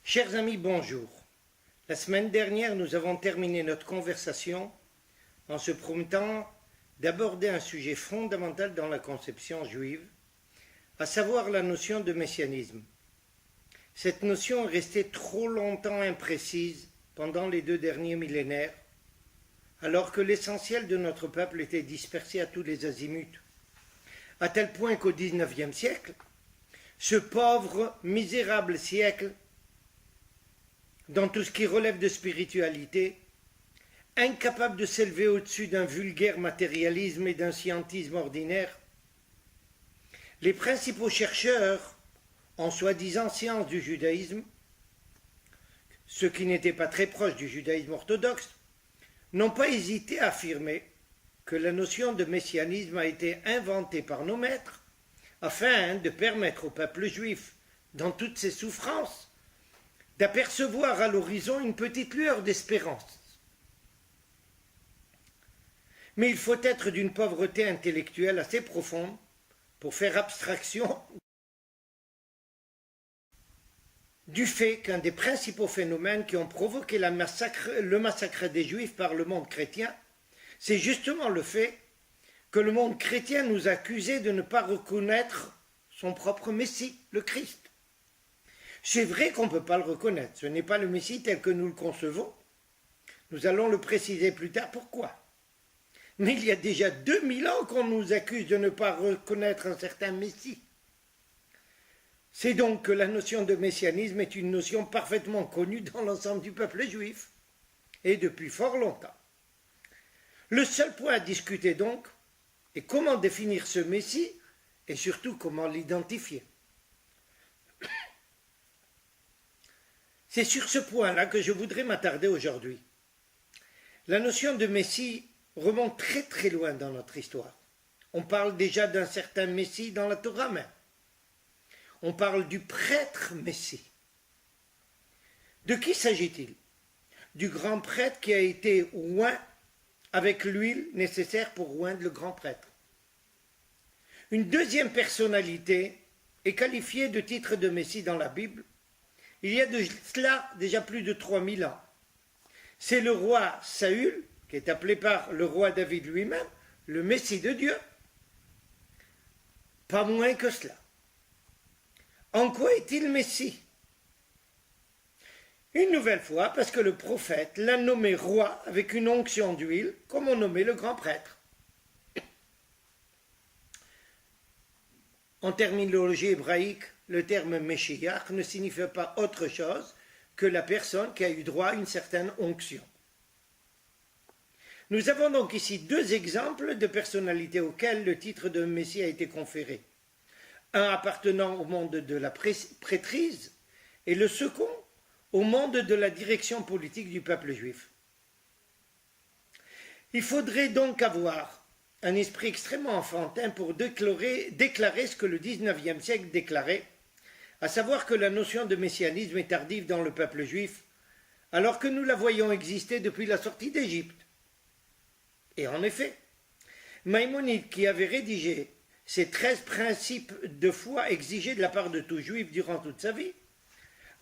Chers amis, bonjour. La semaine dernière, nous avons terminé notre conversation en se promettant d'aborder un sujet fondamental dans la conception juive, à savoir la notion de messianisme. Cette notion est restée trop longtemps imprécise pendant les 2 derniers millénaires, alors que l'essentiel de notre peuple était dispersé à tous les azimuts, à tel point qu'au XIXe siècle, ce pauvre, misérable siècle, dans tout ce qui relève de spiritualité, incapable de s'élever au-dessus d'un vulgaire matérialisme et d'un scientisme ordinaire, les principaux chercheurs en soi-disant sciences du judaïsme, ceux qui n'étaient pas très proches du judaïsme orthodoxe, n'ont pas hésité à affirmer que la notion de messianisme a été inventée par nos maîtres afin de permettre au peuple juif, dans toutes ses souffrances, d'apercevoir à l'horizon une petite lueur d'espérance. Mais il faut être d'une pauvreté intellectuelle assez profonde pour faire abstraction du fait qu'un des principaux phénomènes qui ont provoqué le massacre des Juifs par le monde chrétien, c'est justement le fait que le monde chrétien nous accusait de ne pas reconnaître son propre Messie, le Christ. C'est vrai qu'on ne peut pas le reconnaître, ce n'est pas le Messie tel que nous le concevons. Nous allons le préciser plus tard pourquoi. Mais il y a déjà 2000 ans qu'on nous accuse de ne pas reconnaître un certain Messie. C'est donc que la notion de messianisme est une notion parfaitement connue dans l'ensemble du peuple juif, et depuis fort longtemps. Le seul point à discuter donc est comment définir ce Messie, et surtout comment l'identifier. C'est sur ce point-là que je voudrais m'attarder aujourd'hui. La notion de Messie remonte très très loin dans notre histoire. On parle déjà d'un certain Messie dans la Torah même. On parle du prêtre Messie. De qui s'agit-il? Du grand prêtre qui a été oint avec l'huile nécessaire pour oindre le grand prêtre. Une deuxième personnalité est qualifiée de titre de Messie dans la Bible. Il y a de cela déjà plus de 3000 ans. C'est le roi Saül, qui est appelé par le roi David lui-même, le Messie de Dieu. Pas moins que cela. En quoi est-il Messie? Une nouvelle fois, parce que le prophète l'a nommé roi avec une onction d'huile, comme on nommait le grand prêtre. En terminologie hébraïque, le terme Meshiach ne signifie pas autre chose que la personne qui a eu droit à une certaine onction. Nous avons donc ici 2 exemples de personnalités auxquelles le titre de Messie a été conféré. Un appartenant au monde de la prêtrise et le second au monde de la direction politique du peuple juif. Il faudrait donc avoir un esprit extrêmement enfantin pour déclarer ce que le XIXe siècle déclarait, à savoir que la notion de messianisme est tardive dans le peuple juif, alors que nous la voyons exister depuis la sortie d'Égypte. Et en effet, Maïmonide, qui avait rédigé ces 13 principes de foi exigés de la part de tout juif durant toute sa vie,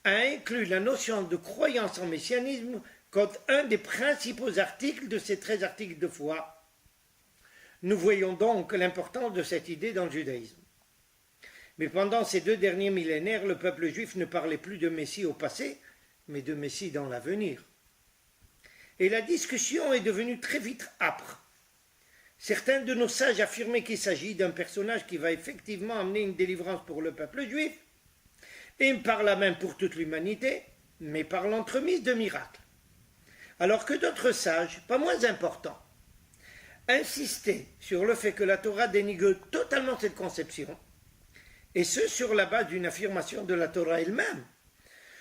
a inclus la notion de croyance en messianisme comme un des principaux articles de ces 13 articles de foi. Nous voyons donc l'importance de cette idée dans le judaïsme. Mais pendant ces 2 derniers millénaires, le peuple juif ne parlait plus de Messie au passé, mais de Messie dans l'avenir. Et la discussion est devenue très vite âpre. Certains de nos sages affirmaient qu'il s'agit d'un personnage qui va effectivement amener une délivrance pour le peuple juif, et par là même pour toute l'humanité, mais par l'entremise de miracles. Alors que d'autres sages, pas moins importants, insistaient sur le fait que la Torah dénigre totalement cette conception, et ce sur la base d'une affirmation de la Torah elle-même,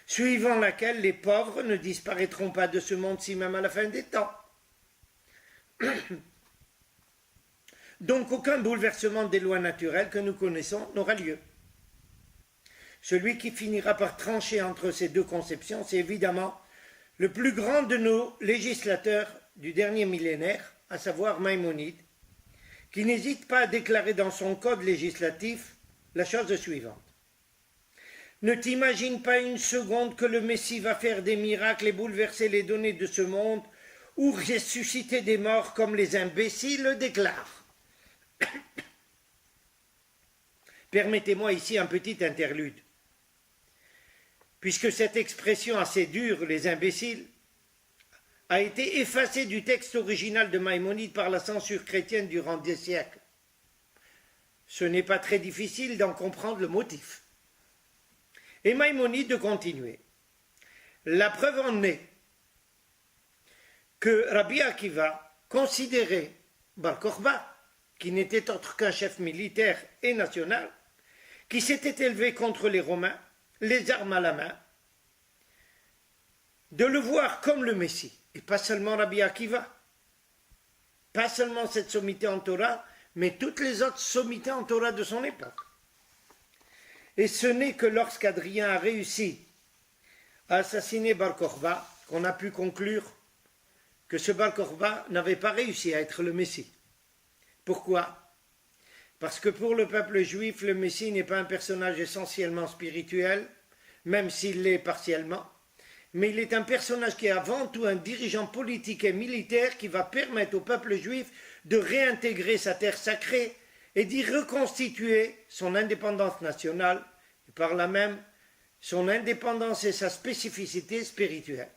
suivant laquelle les pauvres ne disparaîtront pas de ce monde-ci même à la fin des temps. Donc aucun bouleversement des lois naturelles que nous connaissons n'aura lieu. Celui qui finira par trancher entre ces 2 conceptions, c'est évidemment le plus grand de nos législateurs du dernier millénaire, à savoir Maïmonide, qui n'hésite pas à déclarer dans son code législatif la chose suivante. Ne t'imagine pas une seconde que le Messie va faire des miracles et bouleverser les données de ce monde ou ressusciter des morts comme les imbéciles le déclarent. Permettez-moi ici un petit interlude. Puisque cette expression assez dure, les imbéciles, a été effacée du texte original de Maïmonide par la censure chrétienne durant des siècles. Ce n'est pas très difficile d'en comprendre le motif. Et Maïmonide de continuer. La preuve en est que Rabbi Akiva considérait Bar Kokhba, qui n'était autre qu'un chef militaire et national, qui s'était élevé contre les Romains, les armes à la main, de le voir comme le Messie, et pas seulement Rabbi Akiva, pas seulement cette sommité en Torah, mais toutes les autres sommités en Torah de son époque. Et ce n'est que lorsqu'Adrien a réussi à assassiner Bar Kokhba qu'on a pu conclure que ce Bar Kokhba n'avait pas réussi à être le Messie. Pourquoi ? Parce que pour le peuple juif, le Messie n'est pas un personnage essentiellement spirituel, même s'il l'est partiellement, mais il est un personnage qui est avant tout un dirigeant politique et militaire qui va permettre au peuple juif de réintégrer sa terre sacrée et d'y reconstituer son indépendance nationale, et par là même son indépendance et sa spécificité spirituelle.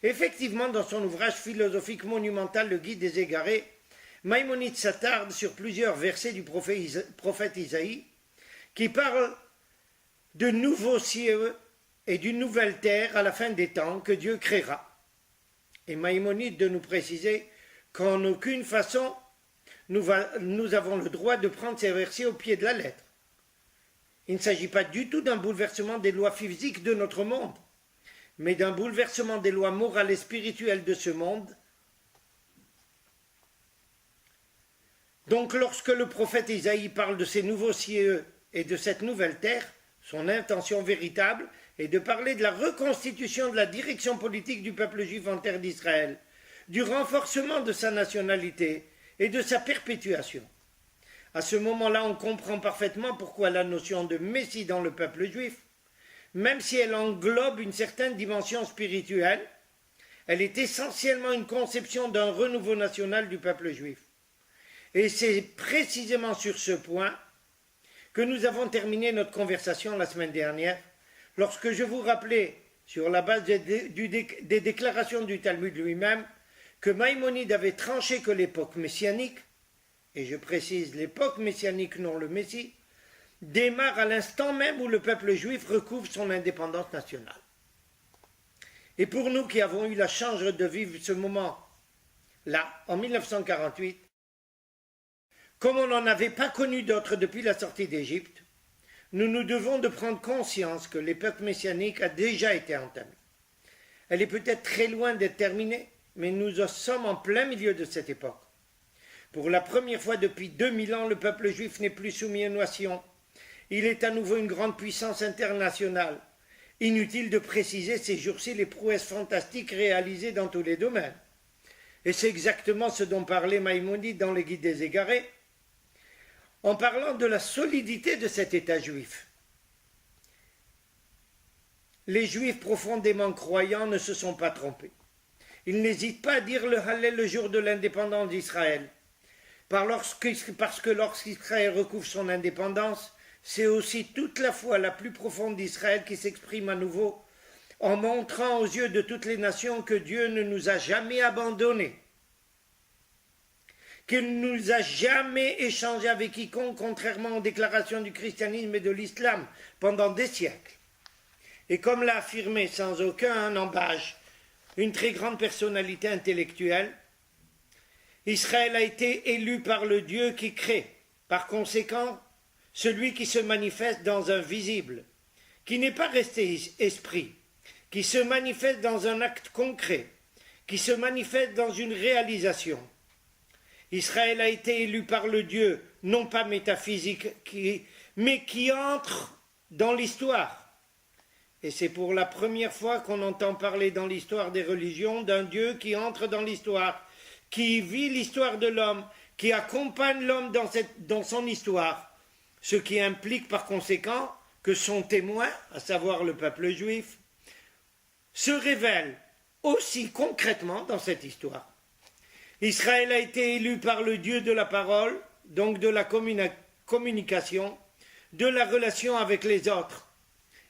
Effectivement, dans son ouvrage philosophique monumental, Le Guide des Égarés, Maïmonide s'attarde sur plusieurs versets du prophète Isaïe qui parlent de nouveaux cieux et d'une nouvelle terre à la fin des temps que Dieu créera. Et Maïmonide de nous préciser qu'en aucune façon nous avons le droit de prendre ces versets au pied de la lettre. Il ne s'agit pas du tout d'un bouleversement des lois physiques de notre monde, mais d'un bouleversement des lois morales et spirituelles de ce monde. Donc lorsque le prophète Isaïe parle de ces nouveaux cieux et de cette nouvelle terre, son intention véritable est de parler de la reconstitution de la direction politique du peuple juif en terre d'Israël, du renforcement de sa nationalité et de sa perpétuation. À ce moment-là, on comprend parfaitement pourquoi la notion de Messie dans le peuple juif, même si elle englobe une certaine dimension spirituelle, elle est essentiellement une conception d'un renouveau national du peuple juif. Et c'est précisément sur ce point que nous avons terminé notre conversation la semaine dernière, lorsque je vous rappelais, sur la base des déclarations du Talmud lui-même, que Maïmonide avait tranché que l'époque messianique, et je précise l'époque messianique, non le Messie, démarre à l'instant même où le peuple juif recouvre son indépendance nationale. Et pour nous qui avons eu la chance de vivre ce moment-là, en 1948, comme on n'en avait pas connu d'autres depuis la sortie d'Égypte, nous nous devons de prendre conscience que l'époque messianique a déjà été entamée. Elle est peut-être très loin d'être terminée, mais nous sommes en plein milieu de cette époque. Pour la première fois depuis 2000 ans, le peuple juif n'est plus soumis aux nations. Il est à nouveau une grande puissance internationale. Inutile de préciser ces jours-ci les prouesses fantastiques réalisées dans tous les domaines. Et c'est exactement ce dont parlait Maïmonide dans le Guide des Égarés, en parlant de la solidité de cet État juif. Les Juifs profondément croyants ne se sont pas trompés. Ils n'hésitent pas à dire le Hallel le jour de l'indépendance d'Israël, parce que lorsqu'Israël recouvre son indépendance, c'est aussi toute la foi la plus profonde d'Israël qui s'exprime à nouveau, en montrant aux yeux de toutes les nations que Dieu ne nous a jamais abandonnés, qu'il ne nous a jamais échangé avec quiconque, contrairement aux déclarations du christianisme et de l'islam pendant des siècles. Et comme l'a affirmé sans aucun embâche une très grande personnalité intellectuelle, Israël a été élu par le Dieu qui crée, par conséquent, celui qui se manifeste dans un visible, qui n'est pas resté esprit, qui se manifeste dans un acte concret, qui se manifeste dans une réalisation. Israël a été élu par le Dieu, non pas métaphysique, mais qui entre dans l'histoire. Et c'est pour la première fois qu'on entend parler dans l'histoire des religions d'un Dieu qui entre dans l'histoire, qui vit l'histoire de l'homme, qui accompagne l'homme dans son histoire, ce qui implique par conséquent que son témoin, à savoir le peuple juif, se révèle aussi concrètement dans cette histoire. Israël a été élu par le Dieu de la parole, donc de la communication, de la relation avec les autres.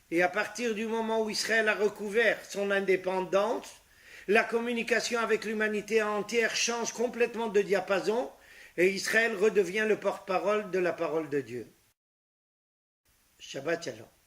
Et à partir du moment où Israël a recouvert son indépendance, la communication avec l'humanité entière change complètement de diapason et Israël redevient le porte-parole de la parole de Dieu. Shabbat Shalom.